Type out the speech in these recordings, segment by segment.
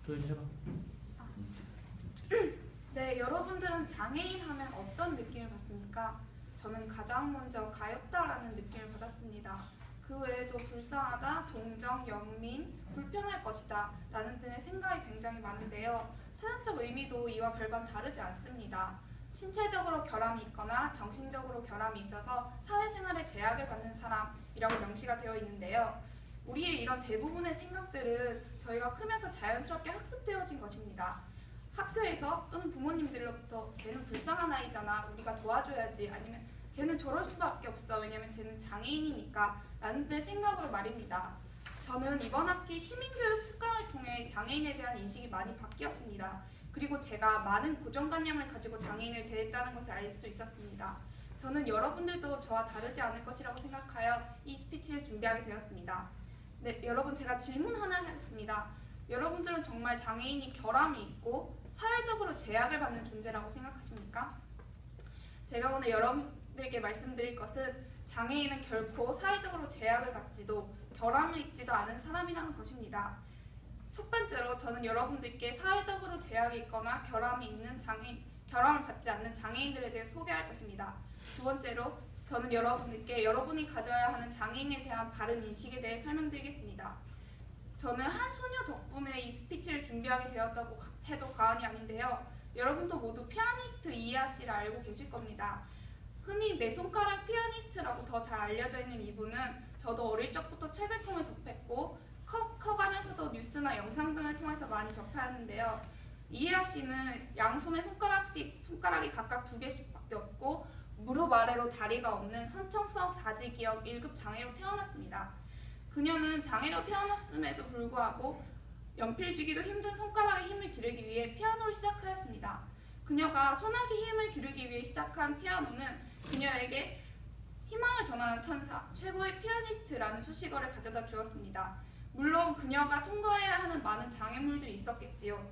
조연이 해봐. 네, 여러분들은 장애인 하면 어떤 느낌을 받습니까? 저는 가장 먼저 가엾다라는 느낌을 받았습니다. 그 외에도 불쌍하다, 동정, 연민, 불편할 것이다 라는 등의 생각이 굉장히 많은데요. 사전적 의미도 이와 별반 다르지 않습니다. 신체적으로 결함이 있거나 정신적으로 결함이 있어서 사회생활에 제약을 받는 사람이라고 명시가 되어 있는데요. 우리의 이런 대부분의 생각들은 저희가 크면서 자연스럽게 학습되어진 것입니다. 학교에서 또는 부모님들로부터 쟤는 불쌍한 아이잖아, 우리가 도와줘야지, 아니면 쟤는 저럴 수밖에 없어, 왜냐면 쟤는 장애인이니까 라는 데 생각으로 말입니다. 저는 이번 학기 시민교육 특강을 통해 장애인에 대한 인식이 많이 바뀌었습니다. 그리고 제가 많은 고정관념을 가지고 장애인을 대했다는 것을 알 수 있었습니다. 저는 여러분들도 저와 다르지 않을 것이라고 생각하여 이 스피치를 준비하게 되었습니다. 네, 여러분, 제가 질문 하나 하겠습니다. 여러분들은 정말 장애인이 결함이 있고 사회적으로 제약을 받는 존재라고 생각하십니까? 제가 오늘 여러분들께 말씀드릴 것은 장애인은 결코 사회적으로 제약을 받지도 결함이 있지도 않은 사람이라는 것입니다. 첫 번째로 저는 여러분들께 사회적으로 제약이 있거나 결함을 받지 않는 장애인들에 대해 소개할 것입니다. 두 번째로 저는 여러분들께 여러분이 가져야 하는 장애인에 대한 바른 인식에 대해 설명드리겠습니다. 저는 한 소녀 덕분에 이 스피치를 준비하게 되었다고 해도 과언이 아닌데요. 여러분도 모두 피아니스트 이혜아 씨를 알고 계실 겁니다. 흔히 네 손가락 피아니스트라고 더 잘 알려져 있는 이분은 저도 어릴 적부터 책을 통해 접했고 커가면서도 뉴스나 영상 등을 통해서 많이 접하였는데요. 이혜아 씨는 양손에 손가락이 각각 2개씩밖에 없고 무릎 아래로 다리가 없는 선천성 사지기억 1급 장애로 태어났습니다. 그녀는 장애로 태어났음에도 불구하고 연필 쥐기도 힘든 손가락에 힘을 기르기 위해 피아노를 시작하였습니다. 그녀가 소나기 힘을 기르기 위해 시작한 피아노는 그녀에게 희망을 전하는 천사, 최고의 피아니스트라는 수식어를 가져다 주었습니다. 물론 그녀가 통과해야 하는 많은 장애물들이 있었겠지요.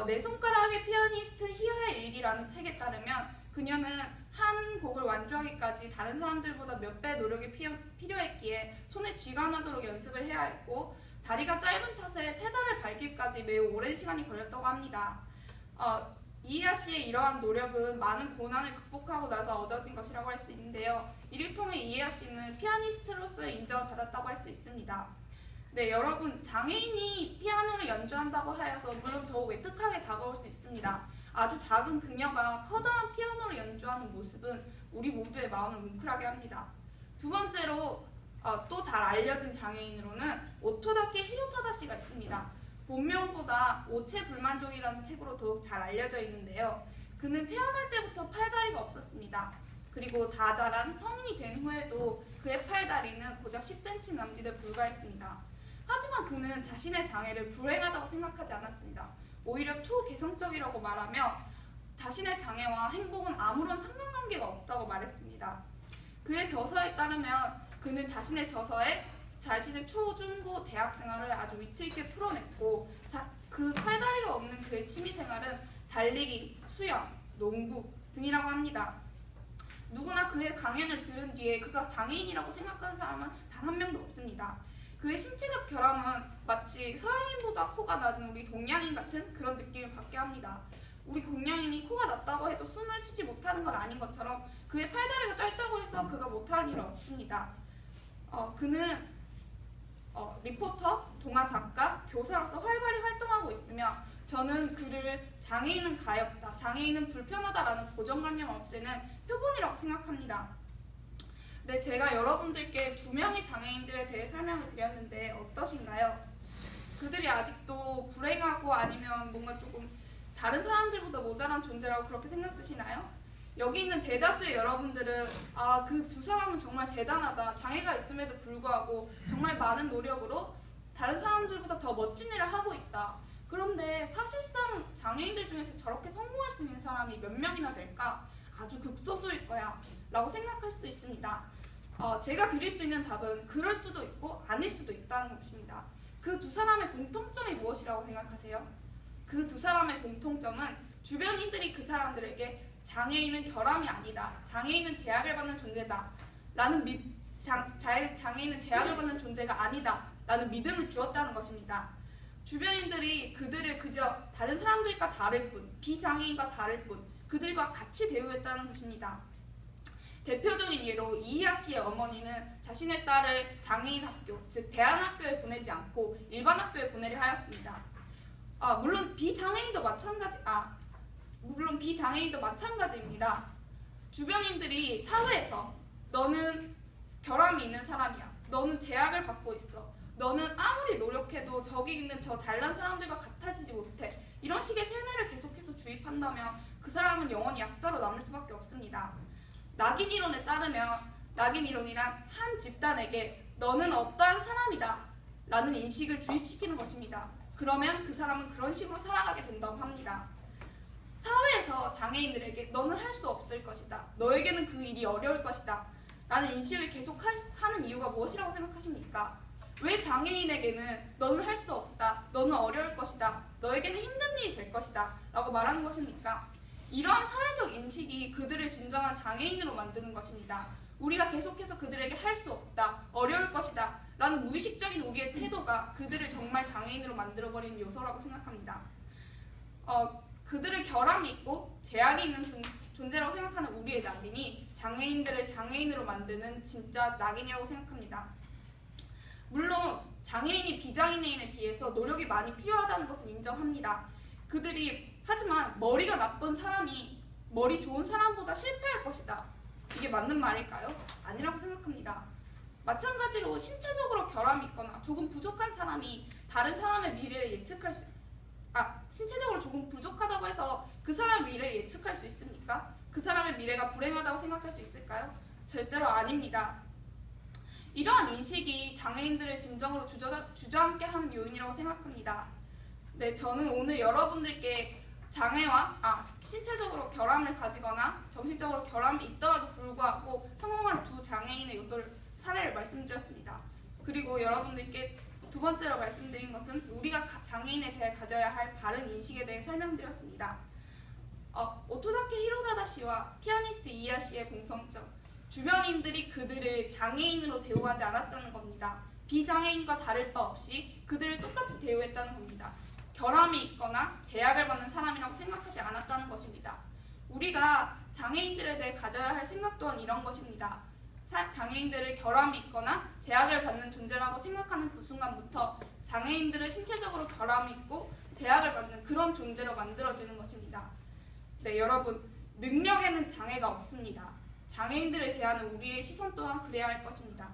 네 손가락의 피아니스트 희화의 일기라는 책에 따르면 그녀는 한 곡을 완주하기까지 다른 사람들보다 몇 배 노력이 필요했기에 손에 쥐가 나도록 연습을 해야 했고 다리가 짧은 탓에 페달을 밟기까지 매우 오랜 시간이 걸렸다고 합니다. 이혜아 씨의 이러한 노력은 많은 고난을 극복하고 나서 얻어진 것이라고 할 수 있는데요. 이를 통해 이혜아 씨는 피아니스트로서의 인정을 받았다고 할 수 있습니다. 네, 여러분, 장애인이 피아노를 연주한다고 하여서 물론 더욱 애틋하게 다가올 수 있습니다. 아주 작은 그녀가 커다란 피아노를 연주하는 모습은 우리 모두의 마음을 뭉클하게 합니다. 두 번째로 또 잘 알려진 장애인으로는 오토다케 히로타다 씨가 있습니다. 본명보다 오체불만족이라는 책으로 더욱 잘 알려져 있는데요. 그는 태어날 때부터 팔다리가 없었습니다. 그리고 다 자란 성인이 된 후에도 그의 팔다리는 고작 10cm 남짓에 불과했습니다. 하지만 그는 자신의 장애를 불행하다고 생각하지 않았습니다. 오히려 초개성적이라고 말하며 자신의 장애와 행복은 아무런 상관관계가 없다고 말했습니다. 그의 저서에 따르면 그는 자신의 저서에 자신의 초, 중, 고 대학 생활을 아주 위트있게 풀어냈고 그 팔다리가 없는 그의 취미생활은 달리기, 수영, 농구 등이라고 합니다. 누구나 그의 강연을 들은 뒤에 그가 장애인이라고 생각하는 사람은 단 한 명도 없습니다. 그의 신체적 결함은 마치 서양인보다 코가 낮은 우리 동양인 같은 그런 느낌을 받게 합니다. 우리 동양인이 코가 낮다고 해도 숨을 쉬지 못하는 건 아닌 것처럼 그의 팔다리가 짧다고 해서 그가 못하는 일은 없습니다. 그는 리포터, 동화 작가, 교사로서 활발히 활동하고 있으며 저는 그를 장애인은 가엾다, 장애인은 불편하다라는 고정관념을 없애는 표본이라고 생각합니다. 네, 제가 여러분들께 2명의 장애인들에 대해 설명을 드렸는데 어떠신가요? 그들이 아직도 불행하고 아니면 뭔가 조금 다른 사람들보다 모자란 존재라고 그렇게 생각되시나요? 여기 있는 대다수의 여러분들은 그 2사람은 정말 대단하다, 장애가 있음에도 불구하고 정말 많은 노력으로 다른 사람들보다 더 멋진 일을 하고 있다. 그런데 사실상 장애인들 중에서 저렇게 성공할 수 있는 사람이 몇 명이나 될까? 아주 극소수일 거야 라고 생각할 수도 있습니다. 제가 드릴 수 있는 답은 그럴 수도 있고 아닐 수도 있다는 것입니다. 그 2사람의 공통점이 무엇이라고 생각하세요? 그 2사람의 공통점은 주변인들이 그 사람들에게 장애인은 결함이 아니다, 장애인은 제약을 받는 존재다 라는 장애인은 제약을 받는 존재가 아니다 라는 믿음을 주었다는 것입니다. 주변인들이 그들을 그저 다른 사람들과 다를 뿐, 비장애인과 다를 뿐, 그들과 같이 대우했다는 것입니다. 대표적인 예로 이희아 씨의 어머니는 자신의 딸을 장애인 학교, 즉 대안학교에 보내지 않고 일반 학교에 보내려 하였습니다. 물론 비장애인도 마찬가지입니다. 주변인들이 사회에서 너는 결함이 있는 사람이야. 너는 제약을 받고 있어. 너는 아무리 노력해도 저기 있는 저 잘난 사람들과 같아지지 못해. 이런 식의 세뇌를 계속해서 주입한다면 그 사람은 영원히 약자로 남을 수밖에 없습니다. 낙인 이론에 따르면 낙인 이론이란 한 집단에게 너는 어떠한 사람이다 라는 인식을 주입시키는 것입니다. 그러면 그 사람은 그런 식으로 살아가게 된다고 합니다. 사회에서 장애인들에게 너는 할 수 없을 것이다. 너에게는 그 일이 어려울 것이다. 라는 인식을 계속 하는 이유가 무엇이라고 생각하십니까? 왜 장애인에게는 너는 할 수 없다. 너는 어려울 것이다. 너에게는 힘든 일이 될 것이다. 라고 말하는 것입니까? 이러한 사회적 인식이 그들을 진정한 장애인으로 만드는 것입니다. 우리가 계속해서 그들에게 할 수 없다. 어려울 것이다. 라는 무의식적인 우리의 태도가 그들을 정말 장애인으로 만들어버리는 요소라고 생각합니다. 그들을 결함이 있고 제약이 있는 존재라고 생각하는 우리의 낙인이 장애인들을 장애인으로 만드는 진짜 낙인이라고 생각합니다. 물론 장애인이 비장애인에 비해서 노력이 많이 필요하다는 것은 인정합니다. 하지만 머리가 나쁜 사람이 머리 좋은 사람보다 실패할 것이다. 이게 맞는 말일까요? 아니라고 생각합니다. 마찬가지로 신체적으로 결함이 있거나 조금 부족한 사람이 다른 사람의 미래를 신체적으로 조금 부족하다고 해서 그 사람의 미래를 예측할 수 있습니까? 그 사람의 미래가 불행하다고 생각할 수 있을까요? 절대로 아닙니다. 이러한 인식이 장애인들을 진정으로 주저앉게 하는 요인이라고 생각합니다. 네, 저는 오늘 여러분들께 장애와 신체적으로 결함을 가지거나 정신적으로 결함이 있더라도 불구하고 성공한 두 장애인의 사례를 말씀드렸습니다. 그리고 여러분들께 두 번째로 말씀드린 것은 우리가 장애인에 대해 가져야 할 바른 인식에 대해 설명드렸습니다. 오토다케 히로다다 씨와 피아니스트 이희아 씨의 공통점, 주변인들이 그들을 장애인으로 대우하지 않았다는 겁니다. 비장애인과 다를 바 없이 그들을 똑같이 대우했다는 겁니다. 결함이 있거나 제약을 받는 사람이라고 생각하지 않았다는 것입니다. 우리가 장애인들에 대해 가져야 할 생각 또한 이런 것입니다. 장애인들을 결함이 있거나 제약을 받는 존재라고 생각하는 그 순간부터 장애인들을 신체적으로 결함이 있고 제약을 받는 그런 존재로 만들어지는 것입니다. 네, 여러분, 능력에는 장애가 없습니다. 장애인들을 대하는 우리의 시선 또한 그래야 할 것입니다.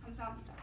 감사합니다.